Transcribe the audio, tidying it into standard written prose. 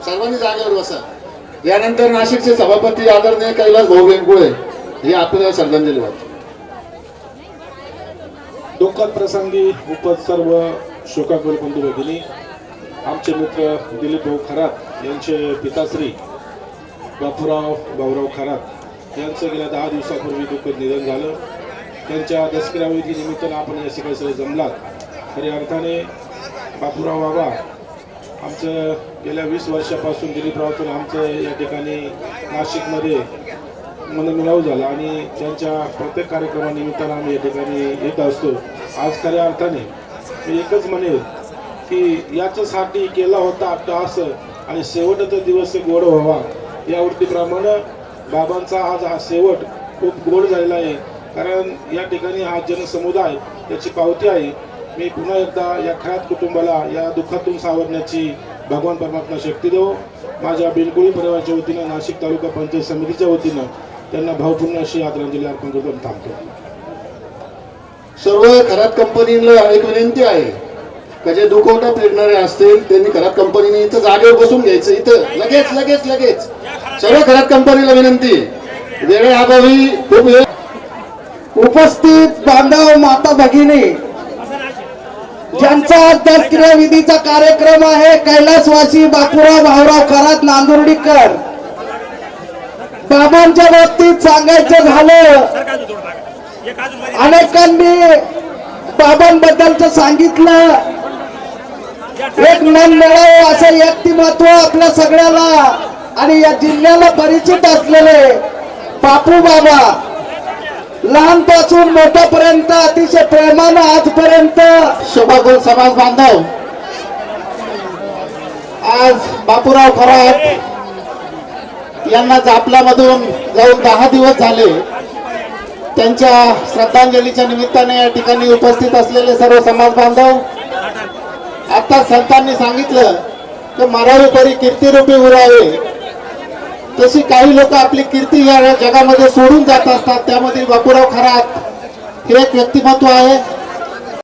सर्वांनी जागेवर बसा. यानंतर नाशिकचे सभापती आदरणीय कैलास भाऊ वेंगुळे हे आपल्याला श्रद्धांजली वाहतात. दुःखद प्रसंगी उपस्थित सर्व शोकाकुल बंधू भगिनी, आमचे मित्र दिलीप भाऊ खरात यांचे पिताश्री बापूराव भाऊराव खरात यांचं गेल्या 10 दिवसापूर्वी दुःखद निधन झालं. त्यांच्या दसऱ्याविधी निमित्तानं आपण या सगळे सगळे जमलात. खऱ्या अर्थाने बापूराव बाबा आमचं गेल्या 20 वर्षापासून दिलीपरावतून आमचं या ठिकाणी नाशिकमध्ये मनमिलाव झाला आणि त्यांच्या प्रत्येक कार्यक्रमानिमित्तानं आम्ही या ठिकाणी येत असतो. आज खऱ्या अर्थाने मी एकच म्हणेल की याच्यासाठी केला होता अट्टहास आणि शेवटचा दिवस गोड व्हावा यावरतीप्रमाणे बाबांचा आज हा शेवट खूप गोड झालेला आहे. कारण या ठिकाणी हा जनसमुदाय याची पावती आहे. मी पुन्हा एकदा या खरात कुटुंबाला या दुःखातून सावरण्याची भगवान परमात्मा शक्ती देव. माझ्या बिलकुळी परिवाराच्या वतीनं नाशिक तालुका पंचायत समितीच्या वतीनं त्यांना भावपूर्ण अशी आदरांजली अर्पण करून थांबतो. सर्व खरात कंपनीला एक विनंती आहे का जे दुखवटा पेरणारे असतील त्यांनी खरात कंपनीने इथं जागेवर बसून घ्यायचं. इथं लगेच लगेच लगेच सर्व खरात कंपनीला विनंती. वेळेअभावी खूप वेळ. उपस्थित बांधव माता भगिनी, ज्यांचा दसऱ्या विधीचा कार्यक्रम आहे कैलासवासी बापूराव भाऊराव खरात नांदुर्डीकर. बाबांच्या बाबतीत सांगायचं झालं, अनेकांनी बाबांबद्दलचं सांगितलं. एक मन मिळावं असं व्यक्तिमत्व आपल्या सगळ्याला आणि या जिल्ह्याला परिचित असलेले बापू बाबा, लहानपासून मोठ्यापर्यंत अतिशय प्रेमानं आजपर्यंत. शोभागुण समाज बांधव, आज बापूराव खरात यांना जापल्यामधून जाऊन 10 दिवस झाले. त्यांच्या श्रद्धांजलीच्या निमित्ताने या ठिकाणी उपस्थित असलेले सर्व समाज बांधव, आता संतांनी सांगितलं की मरावे परी कीर्तिरूपी उरावे, तशी काही लोक आपली कीर्ती या जगामध्ये सोडून जात असतात. त्यामध्ये बापूराव खरात हे एक व्यक्तिमत्व आहे.